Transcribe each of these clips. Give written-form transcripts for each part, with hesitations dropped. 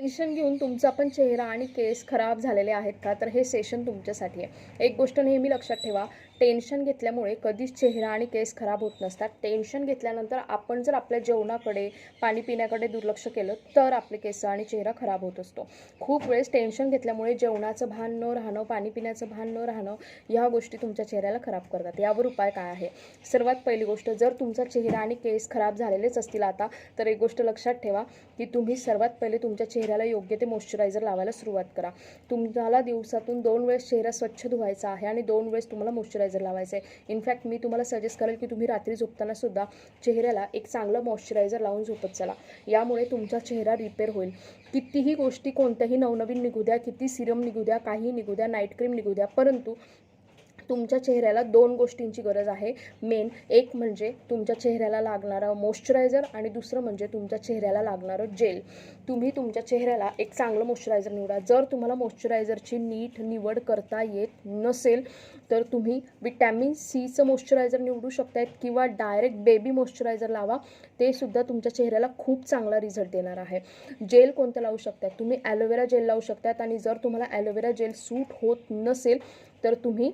Tension घेऊन तुमचा पण चेहरा आणि केस खराब झालेले आहेत का? तर हे सेशन तुमच्यासाठी आहे. एक गोष्ट नेहमी लक्षात ठेवा, टेन्शन घेतल्यामुळे कधीच चेहरा आणि केस खराब होत नसतात. टेन्शन घेतल्यानंतर आपण जर आपल्या जेवणाकडे, पाणी पिण्याकडे दुर्लक्ष केलं तर आपले केस आणि चेहरा खराब होत असतो. खूप वेळेस टेन्शन घेतल्यामुळे जेवणाचं भान न राहणं, पाणी पिण्याचं भान न राहणं, ह्या गोष्टी तुमच्या चेहऱ्याला खराब करतात. यावर उपाय काय आहे? सर्वात पहिली गोष्ट, जर तुमचा चेहरा आणि केस खराब झालेलेच असतील आता, तर एक गोष्ट लक्षात ठेवा की तुम्ही सर्वात पहिले तुमच्या चेहऱ्याला योग्य ते मॉइश्चरायझर लावायला सुरुवात करा. तुम्हाला दिवसातून 2 वेळेस चेहरा स्वच्छ धुवायचा आहे आणि 2 वेळेस तुम्हाला मॉइश्चरायझर लावायचं आहे. इनफॅक्ट मी तुम्हाला सजेस्ट करेल की तुम्ही रात्री झोपताना सुद्धा चेहऱ्याला एक चांगलं मॉइश्चरायझर लावून झोपत चला. यामुळे तुमचा चेहरा रिपेअर होईल. कितीही गोष्टी कोणत्याही नवनवीन निघू द्या, किती सिरम निघू द्या, काही निघू द्या, नाईट क्रीम निघू द्या, परंतु तुमच्या चेहऱ्याला 2 गोष्टींची गरज आहे मेन. एक म्हणजे तुमच्या चेहऱ्याला लागणारं मॉइश्चरायझर आणि दुसरं म्हणजे तुमच्या चेहऱ्याला लागणारं जेल. तुम्ही तुमच्या चेहऱ्याला एक चांगलं मॉइश्चरायझर निवडा. जर तुम्हाला मॉइश्चरायझरची नीट निवड करता येत नसेल तर तुम्ही विटॅमिन सीचं मॉइश्चरायझर निवडू शकतायत किंवा डायरेक्ट बेबी मॉइश्चरायझर लावा. ते सुद्धा तुमच्या चेहऱ्याला खूप चांगला रिझल्ट देणार आहे. जेल कोणतं लावू शकतात? तुम्ही ॲलोवेरा जेल लावू शकतात आणि जर तुम्हाला ॲलोवेरा जेल सूट होत नसेल तर तुम्ही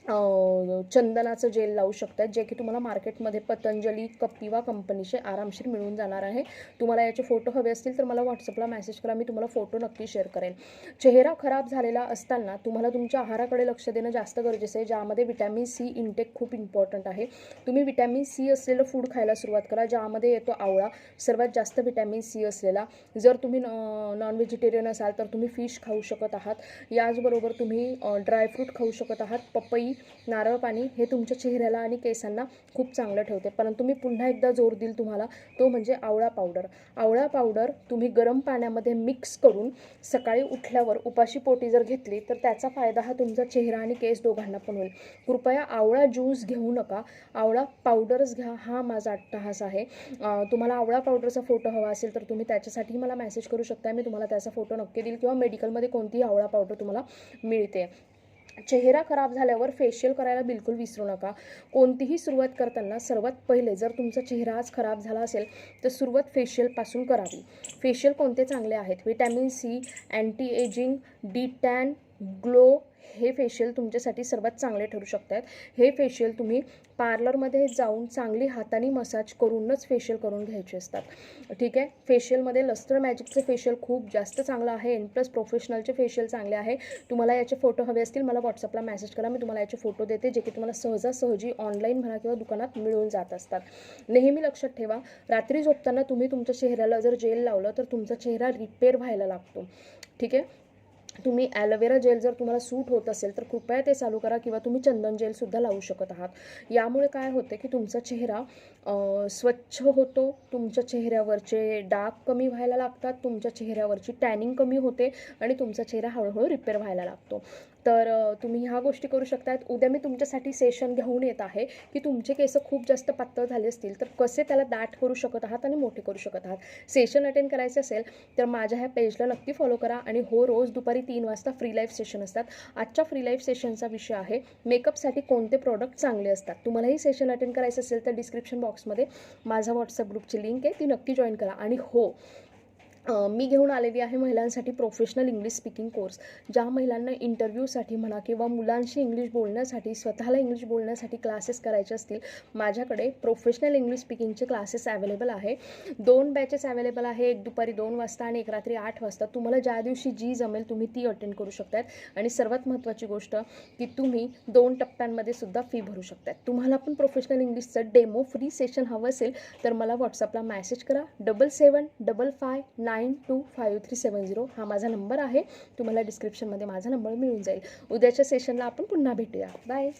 चंदनाचं जेल लावू शकतात, जे की तुम्हाला मार्केटमध्ये पतंजली कपिवा कंपनीचे आरामशीर मिळून जाणार आहे. तुम्हाला याचे फोटो हवे असतील तर मला व्हॉट्सअपला मेसेज करा, मी तुम्हाला फोटो नक्की शेअर करेन. चेहरा खराब झालेला असताना तुम्हाला तुमच्या आहाराकडे लक्ष देणं जास्त गरजेचं आहे, ज्यामध्ये विटॅमिन सी इनटेक खूप इम्पॉर्टंट आहे. तुम्ही विटॅमिन सी असलेलं फूड खायला सुरुवात करा, ज्यामध्ये येतो आवळा, सर्वात जास्त विटॅमिन सी असलेला. जर तुम्ही नॉन व्हेजिटेरियन असाल तर तुम्ही फिश खाऊ शकत आहात. याचबरोबर तुम्ही ड्रायफ्रूट खाऊ शकत आहात. पपई, नारळ पाणी हे तुमच्या चेहऱ्याला आणि केसांना खूप चांगलं ठेवते. परंतु मी पुन्हा एकदा जोर देईल तुम्हाला, तो म्हणजे आवळा पावडर. आवळा पावडर तुम्ही गरम पाण्यामध्ये मिक्स करून सकाळी उठल्यावर उपाशी पोटी जर घेतली तर त्याचा फायदा हा तुमचा चेहरा आणि केस दोघांना पण होईल. कृपया आवळा ज्यूस घेऊ नका, आवळा पावडरच घ्या, हा माझा अट्टहास आहे. तुम्हाला आवळा पावडरचा फोटो हवा असेल तर तुम्ही त्याच्यासाठी मला मेसेज करू शकता, मी तुम्हाला त्याचा फोटो नक्की देईल, किंवा मेडिकलमध्ये कोणतीही आवळा पावडर तुम्हाला मिळते. चेहरा खराब झाल्यावर फेशियल करायला बिलकुल विसरू नका. कोणतीही सुरुवात करताना सर्वात पहिले जर तुमचा चेहरा आज खराब झाला असेल तर सुरुवात फेशियलपासून करावी. फेशियल कोणते चांगले आहेत? Vitamin C, anti ageing, de tan, glow हे फेशियल तुमच्यासाठी सर्वात चांगले ठरू शकतात. हे फेशियल तुम्ही पार्लरमध्ये जाऊन चांगली हाताने मसाज करूनच फेशियल करून घ्यायचे असतात. ठीक आहे. फेशियलमध्ये लस्टर मॅजिकचे फेशियल खूप जास्त चांगलं आहे. प्लस प्रोफेशनलचे फेशियल चांगले आहे. तुम्हाला याचे फोटो हवे असतील मला व्हॉट्सअपला मेसेज करा, मी तुम्हाला याचे फोटो देते, जे की तुम्हाला सहजासहजी ऑनलाईन म्हणा किंवा दुकानात मिळून जात असतात. नेहमी लक्षात ठेवा, रात्री झोपताना तुम्ही तुमच्या चेहऱ्याला जर जेल लावलं तर तुमचा चेहरा रिपेअर व्हायला लागतो. ठीक आहे. तुम्ही ॲलोवेरा जेल जर तुम्हाला सूट होत असेल तर कृपया ते चालू करा, किंवा तुम्ही चंदन जेलसुद्धा लावू शकत आहात. यामुळे काय होते की तुमचा चेहरा स्वच्छ होतो, तुमच्या चेहऱ्यावरचे डाग कमी व्हायला लागतात, तुमच्या चेहऱ्यावरची टॅनिंग कमी होते आणि तुमचा चेहरा हळूहळू रिपेअर व्हायला लागतो. तर तुम्ही ह्या गोष्टी करू शकतात. उद्या मी तुमच्यासाठी सेशन घेऊन येत आहे की तुमचे केस खूप जास्त पातळ झाले असतील तर कसे त्याला दाट करू शकत आहात आणि मोठे करू शकत आहात. सेशन अटेंड करायचे असेल तर माझ्या ह्या पेजला नक्की फॉलो करा. आणि हो, रोज दुपारी 3 वाजता फ्री लाईव्ह सेशन असतात. आजच्या फ्री लाईव्ह सेशनचा विषय आहे मेकअपसाठी कोणते प्रोडक्ट चांगले असतात. तुम्हालाही सेशन अटेंड करायचं असेल तर डिस्क्रिप्शन बॉक्समध्ये माझा व्हॉट्सअप ग्रुपची लिंक आहे, ती नक्की जॉईन करा. आणि हो, मी घेऊन आलेली आहे महिलांसाठी प्रोफेशनल इंग्लिश स्पीकिंग कोर्स. ज्या महिलांना इंटरव्ह्यूसाठी म्हणा किंवा मुलांशी इंग्लिश बोलण्यासाठी, स्वतःला इंग्लिश बोलण्यासाठी क्लासेस करायचे असतील, माझ्याकडे प्रोफेशनल इंग्लिश स्पीकिंगचे क्लासेस अवेलेबल आहे. 2 बॅचेस अवेलेबल आहे, एक दुपारी 2 वाजता आणि एक रात्री 8 वाजता. तुम्हाला ज्या दिवशी जी जमेल तुम्ही ती अटेंड करू शकतात. आणि सर्वात महत्त्वाची गोष्ट की तुम्ही 2 टप्प्यांमध्ये सुद्धा फी भरू शकतात. तुम्हाला पण प्रोफेशनल इंग्लिशचं डेमो फ्री सेशन हवं असेल तर मला व्हॉट्सअपला मेसेज करा. 7755925370 हा माझा नंबर आहे. तुम्हाला डिस्क्रिप्शनमध्ये माझा नंबर मिळून जाईल. उद्याच्या सेशनला आपण पुन्हा भेटूया. बाय.